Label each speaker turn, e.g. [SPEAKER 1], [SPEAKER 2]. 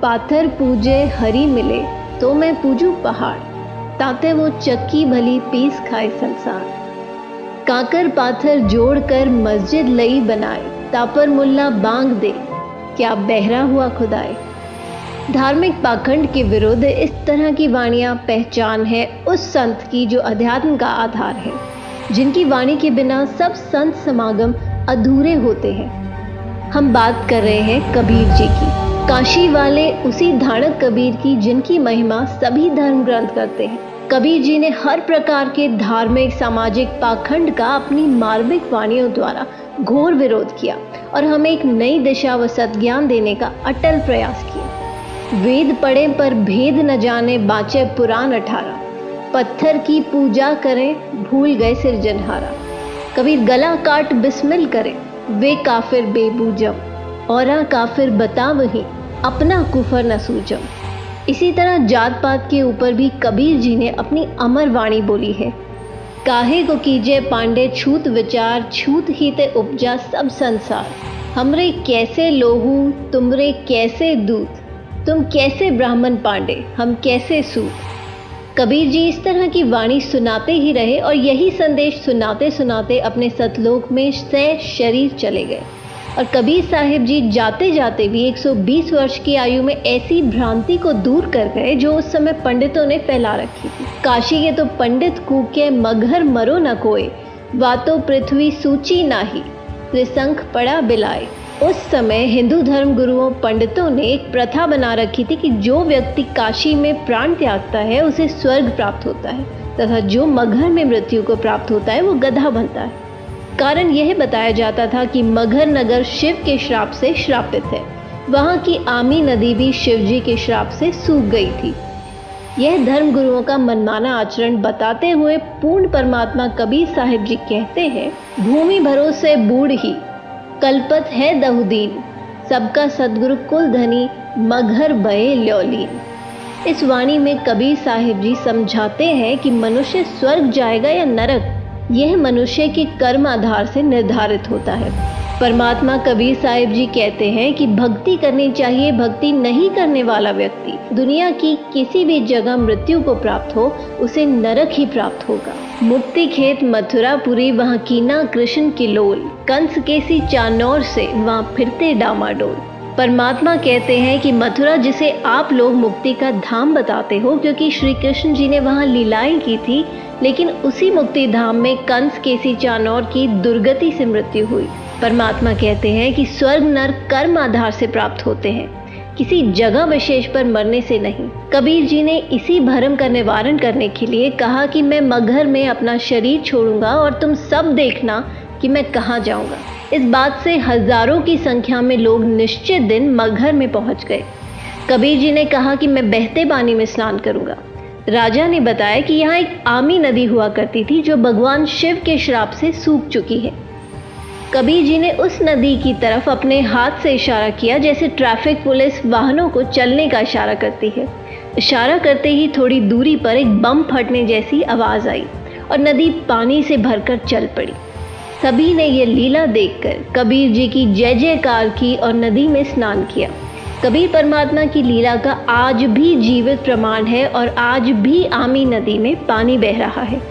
[SPEAKER 1] पाथर पूजे हरी मिले तो मैं पूजू पहाड़, ताते वो चक्की भली पीस खाए संसार। काकर पाथर जोड़कर मस्जिद लई बनाए, तापर मुल्ला बांग दे क्या बहरा हुआ खुदाए। धार्मिक पाखंड के विरुद्ध इस तरह की वाणियाँ पहचान है उस संत की जो अध्यात्म का आधार है, जिनकी वाणी के बिना सब संत समागम अधूरे होते हैं। हम बात कर रहे हैं कबीर जी की, काशी वाले उसी धाड़क कबीर की जिनकी महिमा सभी धर्म ग्रंथ करते हैं। कबीर जी ने हर प्रकार के धार्मिक सामाजिक पाखंड का अपनी मार्मिक वाणियों द्वारा घोर विरोध किया और हमें एक नई दिशा व सद्ज्ञान देने का अटल प्रयास किया। वेद पढ़े पर भेद न जाने, बाँचे पुराण 18, पत्थर की पूजा करें भूल गए सिरजनहारा। कबीर गला काट बिस्मिल करें, वे काफिर बेबूजम, औरा काफिर बता वही अपना कुफर न सूजम। इसी तरह जात पात के ऊपर भी कबीर जी ने अपनी अमर वाणी बोली है। काहे को कीजे पांडे छूत विचार, छूत ही ते उपजा सब संसार। हमरे कैसे लोहू तुमरे कैसे दूत, तुम कैसे ब्राह्मण पांडे हम कैसे सूत। कबीर जी इस तरह की वाणी सुनाते ही रहे और यही संदेश सुनाते सुनाते अपने सतलोक में सह शरीर चले गए। और कबीर साहिब जी जाते जाते भी 120 वर्ष की आयु में ऐसी भ्रांति को दूर कर गए जो उस समय पंडितों ने फैला रखी थी। काशी के तो पंडित कूके मगहर मरो न कोय, वातो पृथ्वी सूची नाही, त्रिशंख पड़ा बिलाए। उस समय हिंदू धर्म गुरुओं पंडितों ने एक प्रथा बना रखी थी कि जो व्यक्ति काशी में प्राण त्यागता है उसे स्वर्ग प्राप्त होता है, तथा जो मगहर में मृत्यु को प्राप्त होता है वो गधा बनता है। कारण यह बताया जाता था कि मगहर नगर शिव के श्राप से श्रापित है। वहाँ की आमी नदी भी शिव जी के श्राप से सूख गई थी। यह धर्म गुरुओं का मनमाना आचरण बताते हुए पूर्ण परमात्मा कबीर साहिब जी कहते हैं, भूमि भरोसे बूढ़ ही कल्पत है दहुदीन, सबका सदगुरु कुल धनी मगहर बये ल्योलीन। इस वाणी में कबीर साहिब जी समझाते हैं कि मनुष्य स्वर्ग जाएगा या नरक, यह मनुष्य के कर्म आधार से निर्धारित होता है। परमात्मा कबीर साहिब जी कहते हैं कि भक्ति करनी चाहिए, भक्ति नहीं करने वाला व्यक्ति दुनिया की किसी भी जगह मृत्यु को प्राप्त हो उसे नरक ही प्राप्त होगा। मुक्ति खेत मथुरापुरी वहाँ कीना कृष्ण की लोल, कंस केसी चानौर से वहाँ फिरते डामाडोल। परमात्मा कहते हैं कि मथुरा जिसे आप लोग मुक्ति का धाम बताते हो, क्योंकि श्री कृष्ण जी ने वहाँ लीलाएं की थी, लेकिन उसी मुक्ति धाम में कंस केसी चानौर की दुर्गति से मृत्यु हुई। परमात्मा कहते हैं कि स्वर्ग नरक कर्म आधार से प्राप्त होते हैं, किसी जगह विशेष पर मरने से नहीं। कबीर जी ने इसी भ्रम का निवारण करने के लिए कहा कि मैं मगहर में अपना शरीर छोड़ूंगा और तुम सब देखना कि मैं कहाँ जाऊंगा। इस बात से हजारों की संख्या में लोग निश्चित दिन मगहर में पहुंच गए। कबीर जी ने कहा कि मैं बहते पानी में स्नान करूंगा। राजा ने बताया कि यहाँ एक आमी नदी हुआ करती थी जो भगवान शिव के श्राप से सूख चुकी है। कबीर जी ने उस नदी की तरफ अपने हाथ से इशारा किया, जैसे ट्रैफिक पुलिस वाहनों को चलने का इशारा करती है। इशारा करते ही थोड़ी दूरी पर एक बम फटने जैसी आवाज आई और नदी पानी से भरकर चल पड़ी। सभी ने यह लीला देखकर कबीर जी की जय जयकार की और नदी में स्नान किया। कबीर परमात्मा की लीला का आज भी जीवित प्रमाण है और आज भी आमी नदी में पानी बह रहा है।